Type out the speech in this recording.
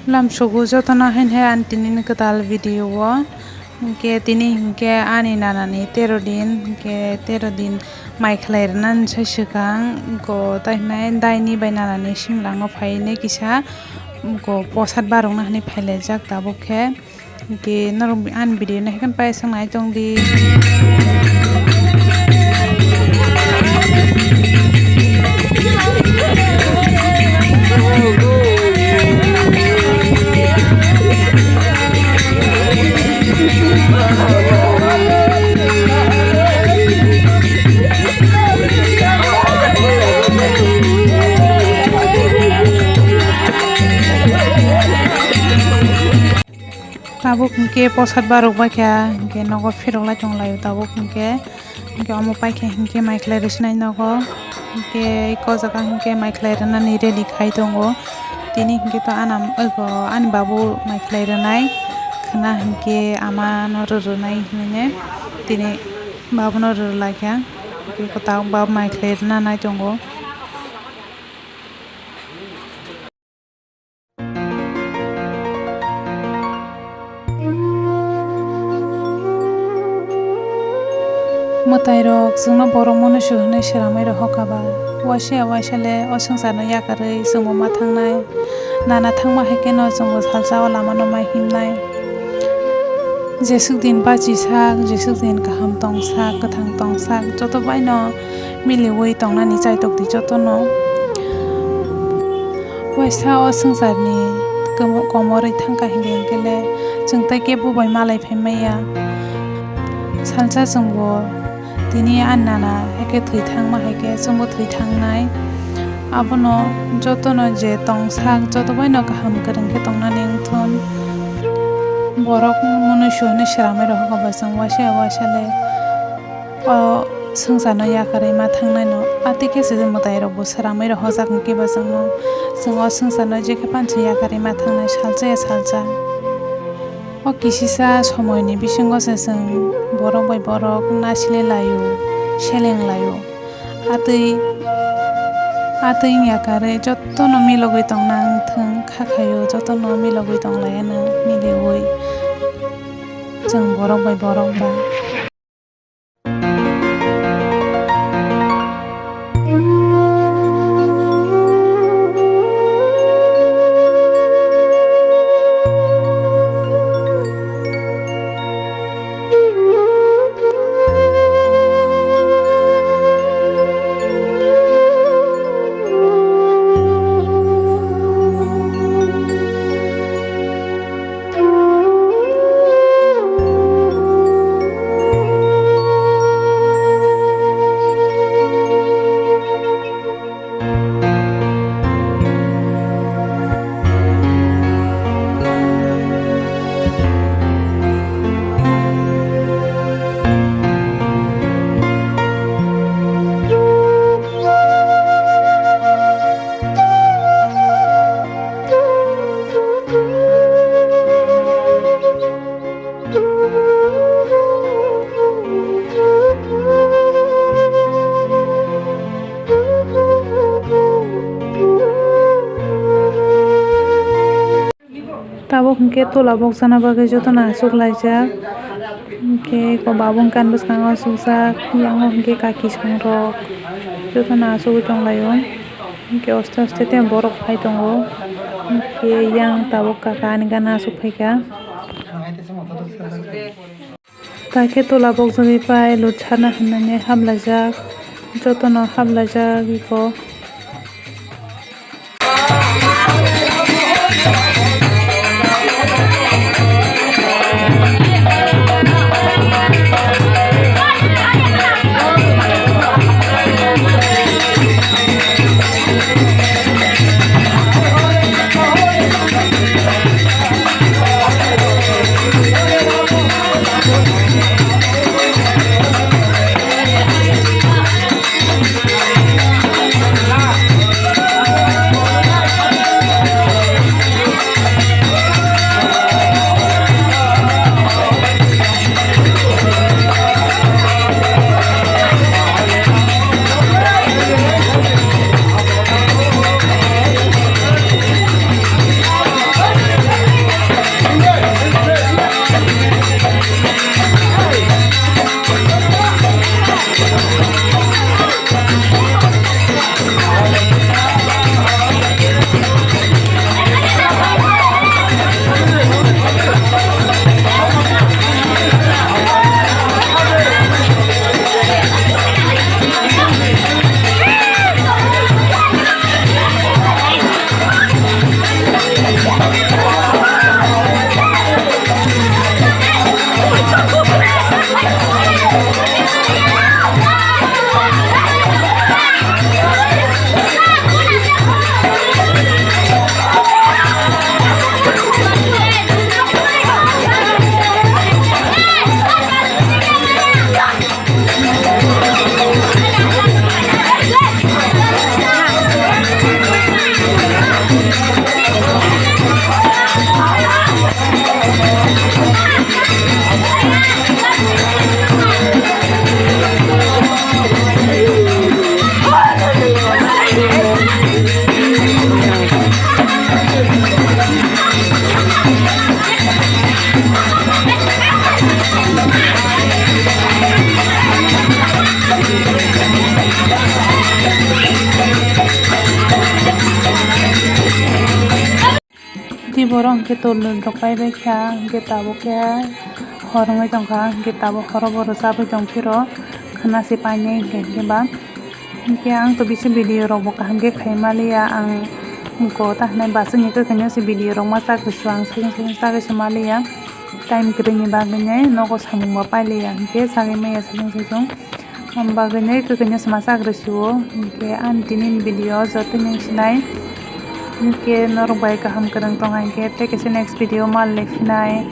Lamsugu jotona hainhe antini ketal video o ke tini ke ani nanani 13 din ke 13 din mai khlairnan saisukang ko tainai daini bai nanani simlang o phaine kisa ko posat barong na hani phailajak tabuk khe ke norong an video na hekan pai sangnai tongdi. Tabuk ke posat barok baikha ke nogo firokla chonglayo tabuk ke omo paikhe ke mai khlai risnai nogo ke ko jaga ke mai khlai rani ready khai tongo tini ke to anam ogo ani babu mai khlai ranai khana ke ama no rurunai hine tini babu no rurlakha ke ko ta babu mai khlai ranai tongo. Mutai rok jungno borok monusu hinui sramai rok hokaba waisa waisale o sangsarno yakarui jungbo ma thangnai nana thangma haike no jungbo salsa o lama no mai himnai jesuk din bachi sak jesuk din kaham tongsak kathang tongsak joto bai no miliwui tongnani chaitokti joto no waisa o sangsarni komorui thangka hingke hingkele jung tai ke bubai malai phaimaiya salsa jungbo tini annana heke thui thangma heke jungbo thui thangnai abono jotono je tongsak joto bai no kaham kwrwng khe tongnani wngthom borok monusu hinui sramai rok hokaba jung waisa waisale o sangsarno yakarui ma thangnai no ati kesi mutai rok bo sramai rok hojak hingke ba jung o sangsarno jekhe panchi yakarui ma thangnai salsa salsa o kisisa somoi ni bisingo se jung borok bai borok nasile layo seleng layo atui yakarui joto no milogui tongna wngthang khakhayo joto no milogui tonglayana miliwui jung borok bai borok ba. Tabuk hingke tola boksana bagui jotono achuklaijak hingke ko babung kan bwskango achukjak yango hingke kaki songrok jotono achugui tonglaio hingke aste aste te borok phai tongo hingke yang tabuk kaka ani gana achukphaika taikhe tola boksogui pai lutsarna hinmani hamlaijak jotono hamlaijak iko Di borong ke tolun rokai bekha ke tabo ke horong jongka ke tabo horo boro sabu jongpiro khana si paine ke ba ke ang to bisi video rok bo kaham ke khaimaliya ang ko ta hnai basung ke kanyo si video rok masa kuswang sing sa ke semaliya time kring ba gane no ko samung ba paliya ke sagi me sing amba gane ke kanyo semasa agresio ke antinin video jotin sinai ke norok bai kaham kadang tongai ke te next video mal lefnai